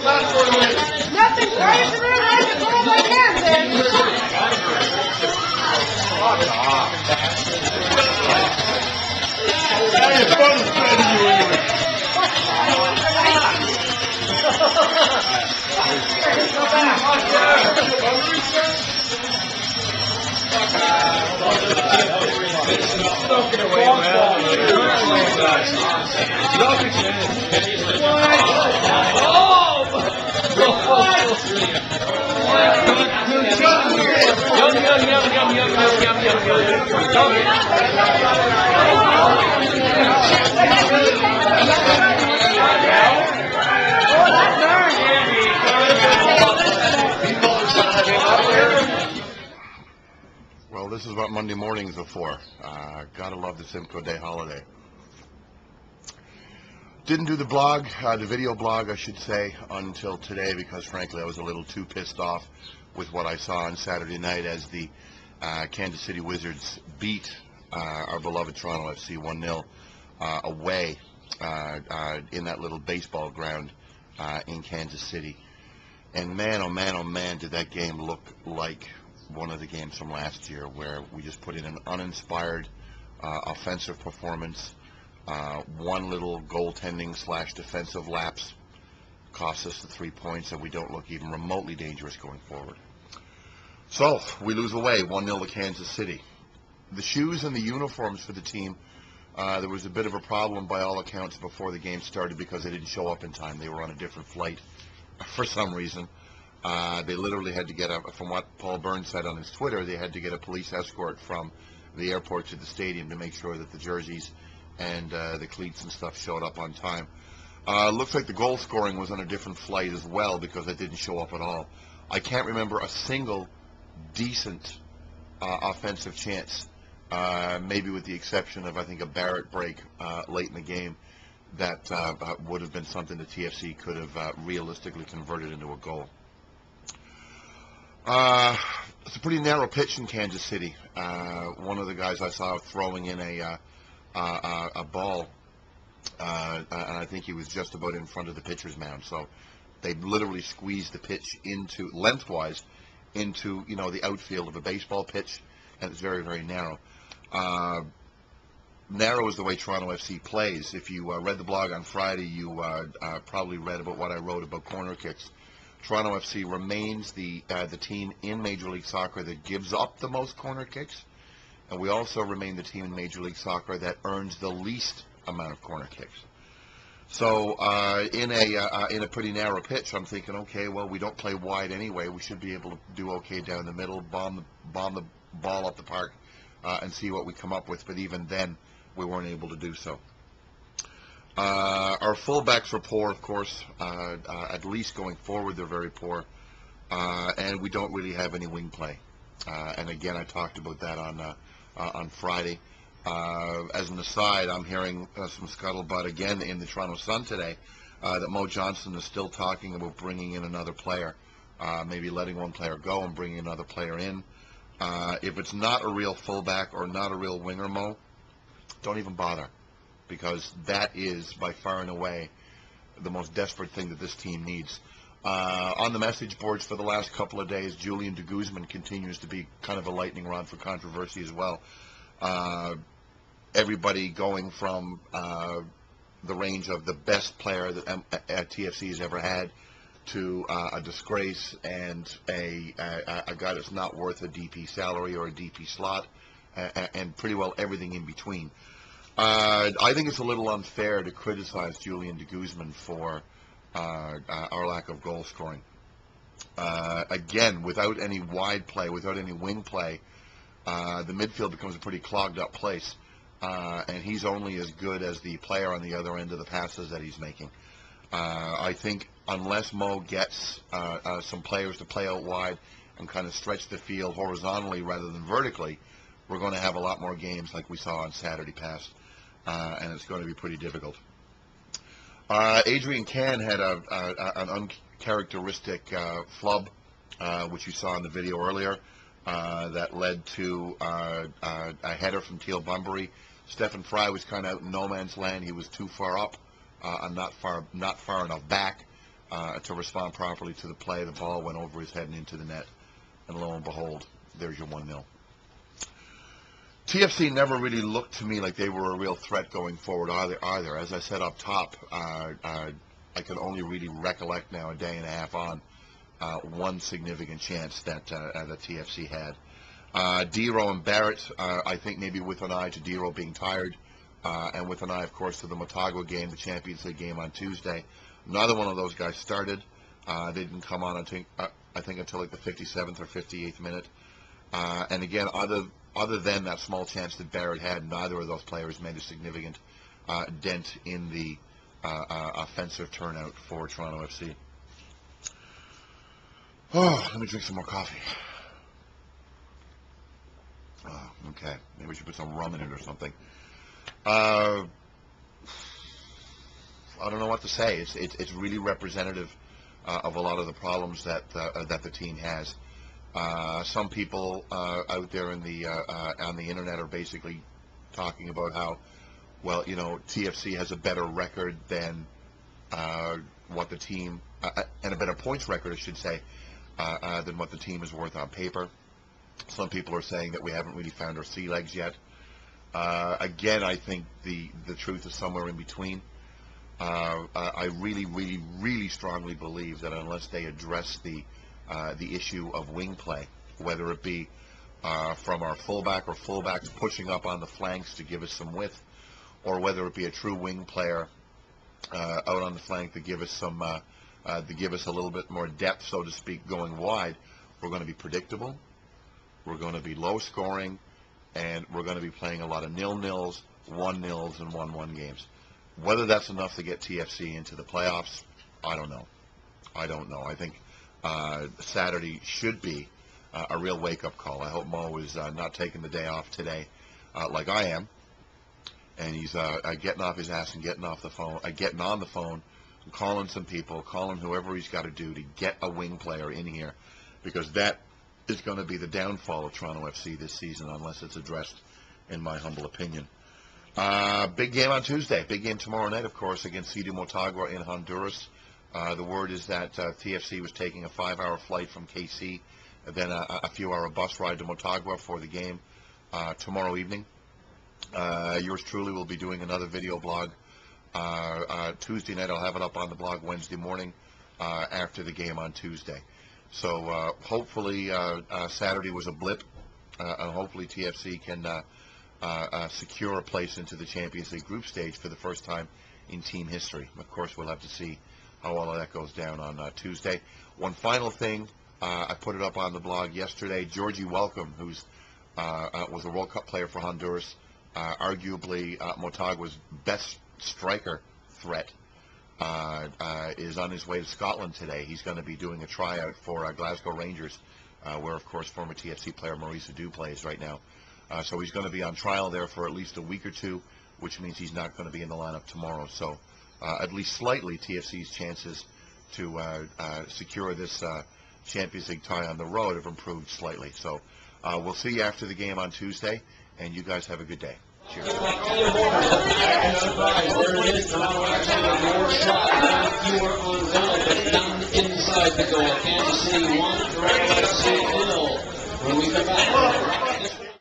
Nothing crazy like the goal by Kansas. Well, this is what Monday mornings are for. Gotta love the Simcoe Day holiday. Didn't do the blog, the video blog, I should say, until today because, frankly, I was a little too pissed off with what I saw on Saturday night as the Kansas City Wizards beat our beloved Toronto FC 1-0 away in that little baseball ground in Kansas City. And man, oh man, oh man, did that game look like one of the games from last year where we just put in an uninspired offensive performance. One little goaltending / defensive lapse cost us the 3 points, and we don't look even remotely dangerous going forward. So we lose away 1-0 to Kansas City. The shoes and the uniforms for the team, there was a bit of a problem by all accounts before the game started because they didn't show up in time. They were on a different flight for some reason. They literally had to get from what Paul Burns said on his Twitter, they had to get a police escort from the airport to the stadium to make sure that the jerseys and the cleats and stuff showed up on time. Looks like the goal scoring was on a different flight as well because it didn't show up at all. I can't remember a single decent offensive chance, maybe with the exception of, I think, a Barrett break late in the game that would have been something the TFC could have realistically converted into a goal. It's a pretty narrow pitch in Kansas City. One of the guys I saw throwing in a ball, and I think he was just about in front of the pitcher's mound. So they literally squeezed the pitch into lengthwise into the outfield of a baseball pitch, and it's very, very narrow. Narrow is the way Toronto FC plays. If you read the blog on Friday, you probably read about what I wrote about corner kicks. Toronto FC remains the team in Major League Soccer that gives up the most corner kicks, and we also remain the team in Major League Soccer that earns the least amount of corner kicks. So in a pretty narrow pitch, I'm thinking, okay, well, we don't play wide anyway. We should be able to do okay down the middle, bomb the ball up the park, and see what we come up with. But even then, we weren't able to do so. Our fullbacks are poor, of course. At least going forward, they're very poor. And we don't really have any wing play. And again, I talked about that on Friday. As an aside, I'm hearing some scuttlebutt again in the Toronto Sun today that Mo Johnston is still talking about bringing in another player, maybe letting one player go and bringing another player in. If it's not a real fullback or not a real winger, Mo, don't even bother, because that is by far and away the most desperate thing that this team needs. On the message boards for the last couple of days, Julian de Guzman continues to be kind of a lightning rod for controversy as well. Everybody going from the range of the best player that TFC has ever had to a disgrace and a guy that's not worth a DP salary or a DP slot, and pretty well everything in between. I think it's a little unfair to criticize Julian de Guzman for our lack of goal scoring. Again, without any wide play, without any wing play, the midfield becomes a pretty clogged up place, and he's only as good as the player on the other end of the passes that he's making. I think unless Mo gets some players to play out wide and kind of stretch the field horizontally rather than vertically, we're going to have a lot more games like we saw on Saturday past, and it's going to be pretty difficult. Adrian Can had an uncharacteristic flub, which you saw in the video earlier, that led to a header from Teal Bunbury. Stephen Fry was kind of out in no man's land. He was too far up and not far enough back, to respond properly to the play. The ball went over his head and into the net, and lo and behold, there's your 1-0. TFC never really looked to me like they were a real threat going forward either. As I said up top, I can only really recollect now, a day and a half on, one significant chance that TFC had. Dero and Barrett, I think maybe with an eye to Dero being tired, and with an eye, of course, to the Motagua game, the Champions League game on Tuesday. Neither one of those guys started. They didn't come on, I think until like the 57th or 58th minute. And again, other than that small chance that Barrett had, neither of those players made a significant dent in the offensive turnout for Toronto FC. Oh, let me drink some more coffee. Oh, okay. Maybe we should put some rum in it or something. I don't know what to say. It's really representative of a lot of the problems that the team has. Some people out there in on the internet are basically talking about how, well, TFC has a better record than what the team and a better points record, I should say, than what the team is worth on paper. Some people are saying that we haven't really found our sea legs yet. Again, I think the truth is somewhere in between. I really, really, really strongly believe that unless they address the issue of wing play, whether it be from our fullback or fullbacks pushing up on the flanks to give us some width, or whether it be a true wing player out on the flank to give us some to give us a little bit more depth, so to speak, going wide, we're going to be predictable. We're going to be low scoring, and we're going to be playing a lot of 0-0s, 1-0s, and 1-1 games. Whether that's enough to get TFC into the playoffs, I don't know. I think Saturday should be a real wake-up call. I hope Mo is not taking the day off today like I am, and he's getting off his ass and getting on the phone, and calling some people, calling whoever he's got to do to get a wing player in here, because that is going to be the downfall of Toronto FC this season unless it's addressed, in my humble opinion. Big game on Tuesday. Big game tomorrow night, of course, against CD Motagua in Honduras. The word is that TFC was taking a 5-hour flight from KC, then a few-hour bus ride to Motagua for the game tomorrow evening. Yours truly will be doing another video blog Tuesday night. I'll have it up on the blog Wednesday morning after the game on Tuesday. So hopefully Saturday was a blip, and hopefully TFC can secure a place into the Champions League group stage for the first time in team history. Of course, we'll have to see how all of that goes down on Tuesday. One final thing, I put it up on the blog yesterday. Georgie Welcome, who's was a World Cup player for Honduras, arguably Motagua's best striker threat, is on his way to Scotland today. He's going to be doing a tryout for Glasgow Rangers, where, of course, former TFC player Maurice Adu plays right now. So he's going to be on trial there for at least a week or two, which means he's not going to be in the lineup tomorrow. So at least slightly, TFC's chances to secure this Champions League tie on the road have improved slightly. So we'll see you after the game on Tuesday, and you guys have a good day. Cheers. Inside the goal. Kansas City 1, Toronto FC 0. When we come back.